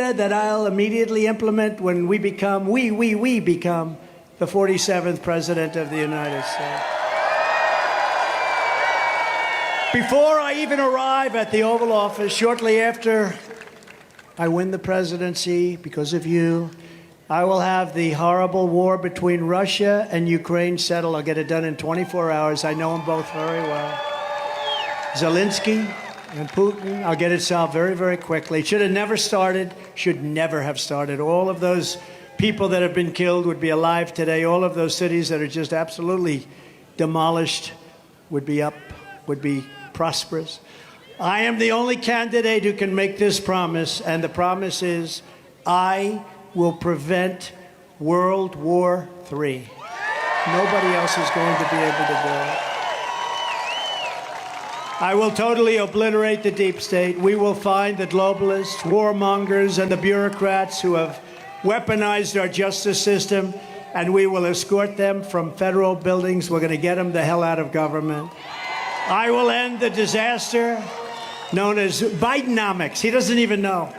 idea that I'll immediately implement when we become the 47th President of the United States. Before I even arrive at the Oval Office, shortly after I win the presidency, because of you, I will have the horrible war between Russia and Ukraine settled. I'll get it done in 24 hours. I know them both very well. Zelensky and Putin, I'll get it solved very, very quickly. Should have never started, should never have started. All of those people that have been killed would be alive today. All of those cities that are just absolutely demolished would be up, would be prosperous. I am the only candidate who can make this promise, and the promise is I will prevent World War III. Nobody else is going to be able to do it. I will totally obliterate the deep state. We will find the globalists, warmongers, and the bureaucrats who have weaponized our justice system, and we will escort them from federal buildings. We're going to get them the hell out of government. I will end the disaster known as Bidenomics. He doesn't even know.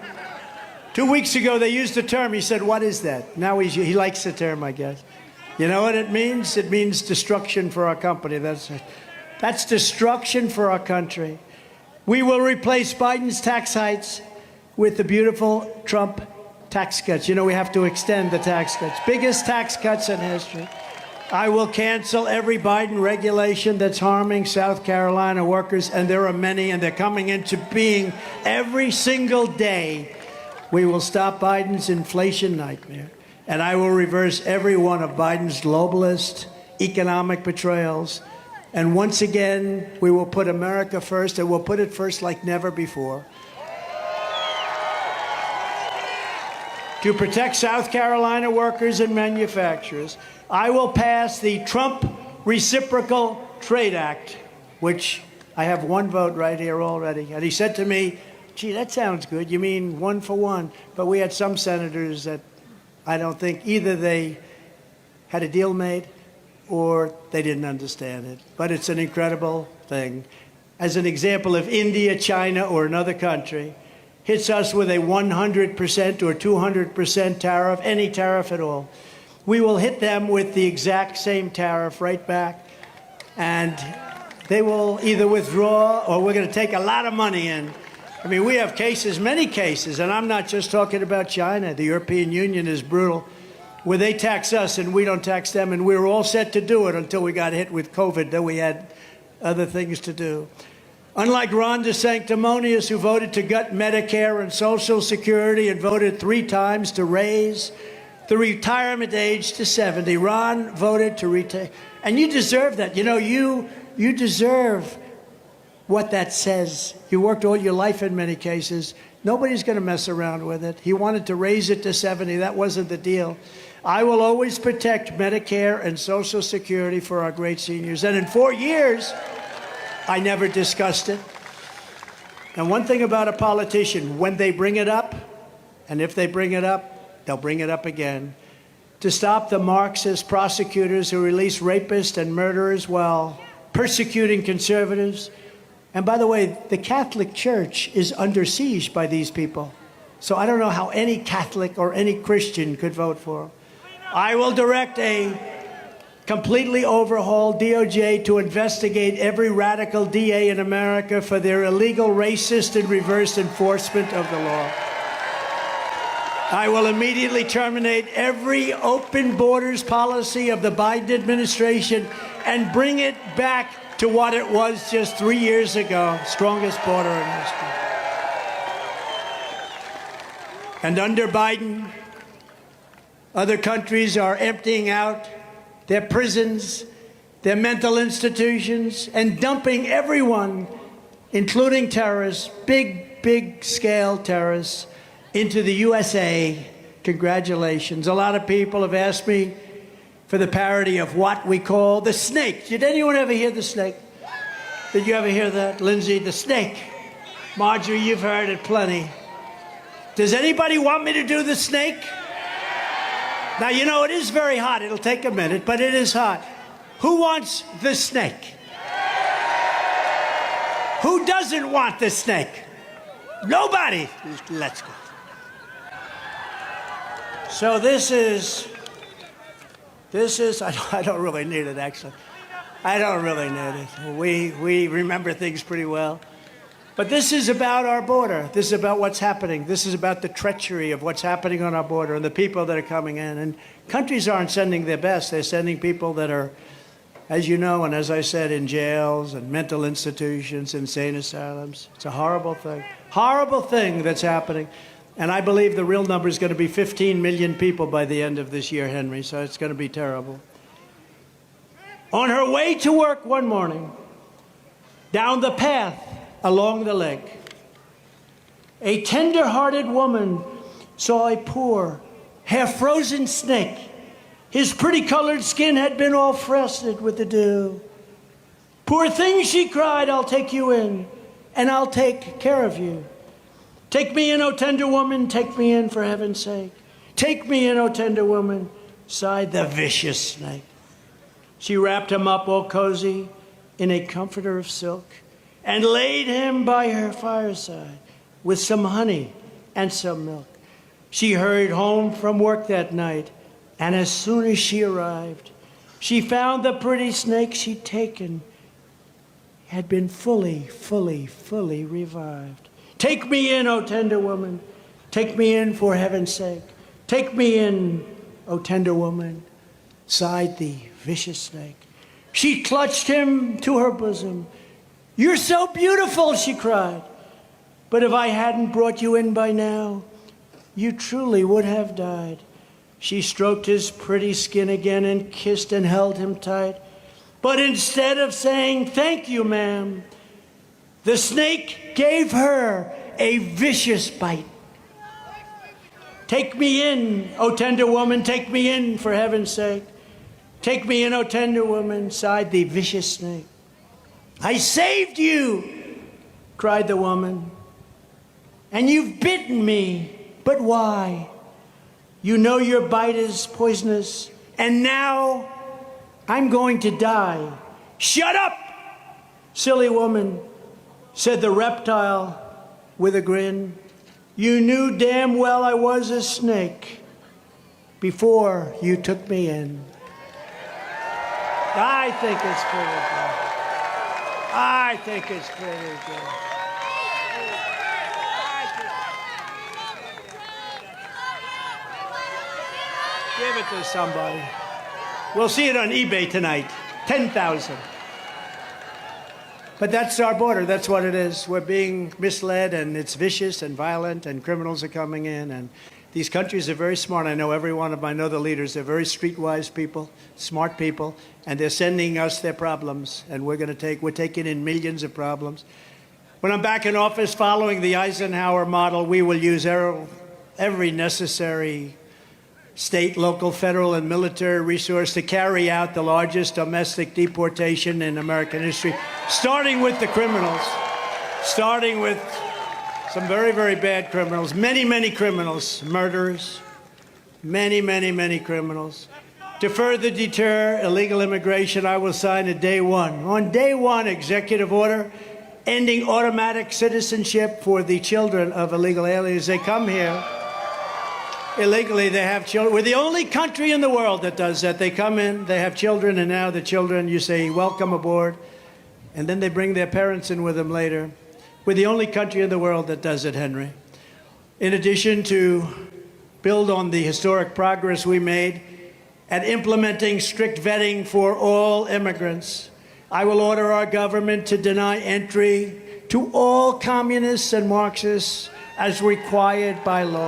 2 weeks ago, they used the term. He said, what is that? Now he likes the term, I guess. You know what it means? It means destruction for our company. That's destruction for our country. We will replace Biden's tax hikes with the beautiful Trump tax cuts. You know, we have to extend the tax cuts. Biggest tax cuts in history. I will cancel every Biden regulation that's harming South Carolina workers, and there are many, and they're coming into being every single day. We will stop Biden's inflation nightmare, and I will reverse every one of Biden's globalist economic betrayals. And once again, we will put America first, and we'll put it first like never before. To protect South Carolina workers and manufacturers, I will pass the Trump Reciprocal Trade Act, which I have one vote right here already. And he said to me, gee, that sounds good. You mean one for one? But we had some senators that I don't think either they had a deal made or they didn't understand it. But it's an incredible thing. As an example, if India, China, or another country hits us with a 100% or 200% tariff, any tariff at all, we will hit them with the exact same tariff right back. And they will either withdraw or we're going to take a lot of money in. I mean, we have cases, many cases, and I'm not just talking about China. The European Union is brutal, where they tax us and we don't tax them, and we were all set to do it until we got hit with COVID, then we had other things to do. Unlike Ron DeSanctimonious, who voted to gut Medicare and Social Security and voted 3 times to raise the retirement age to 70, Ron voted to retire. And you deserve that. You know, you deserve what that says. You worked all your life in many cases. Nobody's going to mess around with it. He wanted to raise it to 70. That wasn't the deal. I will always protect Medicare and Social Security for our great seniors. And in 4 years, I never discussed it. And one thing about a politician, when they bring it up, and if they bring it up, they'll bring it up again, to stop the Marxist prosecutors who release rapists and murderers while persecuting conservatives. And by the way, the Catholic Church is under siege by these people. So I don't know how any Catholic or any Christian could vote for them. I will direct a completely overhauled DOJ to investigate every radical DA in America for their illegal, racist, and reverse enforcement of the law. I will immediately terminate every open borders policy of the Biden administration and bring it back to what it was just 3 years ago, strongest border in history. And under Biden, other countries are emptying out their prisons, their mental institutions, and dumping everyone, including terrorists, big scale terrorists, into the USA. Congratulations. A lot of people have asked me for the parody of what we call the snake. Did anyone ever hear the snake? Did you ever hear that? Lindsay, the snake. Marjorie, you've heard it plenty. Does anybody want me to do the snake? Now, you know, it is very hot. It'll take a minute, but it is hot. Who wants the snake? Who doesn't want the snake? Nobody. Let's go. So this is, I don't really need it, actually. I don't really need it. We remember things pretty well. But this is about our border. This is about what's happening. This is about the treachery of what's happening on our border and the people that are coming in. And countries aren't sending their best. They're sending people that are, as you know, and as I said, in jails and mental institutions, insane asylums. It's a horrible thing that's happening. And I believe the real number is going to be 15 million people by the end of this year, Henry, so it's going to be terrible. On her way to work one morning, down the path along the lake, a tender-hearted woman saw a poor, half-frozen snake. His pretty-colored skin had been all frosted with the dew. "Poor thing," she cried, "I'll take you in, and I'll take care of you. Take me in, O tender woman, take me in for heaven's sake. Take me in, O tender woman," sighed the vicious snake. She wrapped him up all cozy in a comforter of silk and laid him by her fireside with some honey and some milk. She hurried home from work that night, and as soon as she arrived, she found the pretty snake she'd taken had been fully revived. "Take me in, O tender woman. Take me in for heaven's sake. Take me in, O tender woman," sighed the vicious snake. She clutched him to her bosom. "You're so beautiful," she cried. "But if I hadn't brought you in by now, you truly would have died." She stroked his pretty skin again and kissed and held him tight. But instead of saying, "Thank you, ma'am," the snake gave her a vicious bite. "Take me in, O tender woman, take me in for heaven's sake. Take me in, O tender woman," sighed the vicious snake. "I saved you," cried the woman, "and you've bitten me. But why? You know your bite is poisonous, and now I'm going to die." "Shut up, silly woman," said the reptile with a grin. "You knew damn well I was a snake before you took me in." I think it's pretty good. I think it's pretty good. Give it to somebody. We'll see it on eBay tonight. 10,000. But that's our border. That's what it is. We're being misled, and it's vicious and violent, and criminals are coming in. And these countries are very smart. I know every one of them. I know the leaders. They're very streetwise people, smart people, and they're sending us their problems. And we're taking in millions of problems. When I'm back in office, following the Eisenhower model, we will use every necessary state, local, federal, and military resource to carry out the largest domestic deportation in American history, starting with the criminals, starting with some very, very bad criminals, many criminals, murderers, many criminals. To further deter illegal immigration, I will sign on day one, executive order ending automatic citizenship for the children of illegal aliens. They come here illegally, they have children. We're the only country in the world that does that. They come in, they have children, and now the children, you say, "Welcome aboard," and then they bring their parents in with them later. We're the only country in the world that does it, Henry. In addition to build on the historic progress we made at implementing strict vetting for all immigrants, I will order our government to deny entry to all communists and Marxists as required by law.